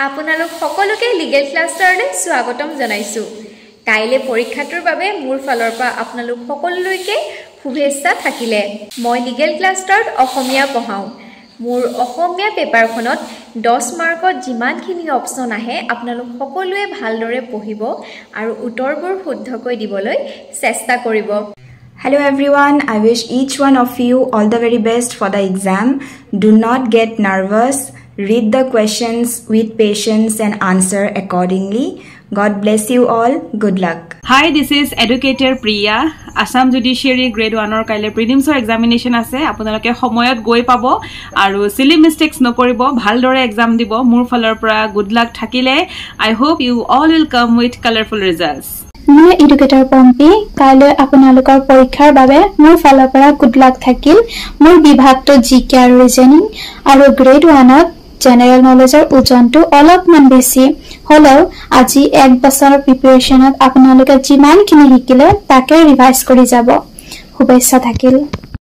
আপোনালোক সকলোকে লিগেল ক্লাষ্টাৰলৈ স্বাগতম জনাইছো। কাইলে পৰীক্ষাটোৰ বাবে মোৰ ফালৰ পৰা আপোনালোক সকলোলৈকে শুভেচ্ছা থাকিলে। মই লিগেল ক্লাষ্টাৰত অসমীয়া পঢ়াও। মোৰ অসমীয়া পেপাৰখনত 10 মাৰ্কত যিমানখিনি অপচন আহে আপোনালোক সকলোৱে ভালদৰে পঢ়িব আৰু উত্তৰবোৰ শুদ্ধকৈ দিবলৈ চেষ্টা কৰিব। Hello everyone, I wish each one of you all the very best for the exam. Do not get nervous. Read the questions with patience and answer accordingly. God bless you all. Good luck. Hi, this is Educator Priya. Assam Judiciary Grade 1 or Kaile Prelims or Examination ase. Apunaloke homoyot goi pabo aru silly mistakes nokoribo, bhaldore exam dibo. Mur falor pora good luck thakile. I hope you all will come with colorful results. মই educator Pompi কাইলৈ আপোনালোকৰ পৰীক্ষাৰ বাবে মোৰ ফালৰ পৰা good luck থাকিল। মোৰ বিভাগটো জিকে আৰু ৰিজনিং আৰু গ্ৰেড 1ত জেনেৰেল নলেজৰ ওজনটো অলপমান বেছি হলেও আজি এক বছৰৰ প্ৰিপাৰেচনত আপোনালোকে যিমানখিনি শিকিলে তাকে ৰিভাইজ কৰি যাব। শুভেচ্ছা থাকিল।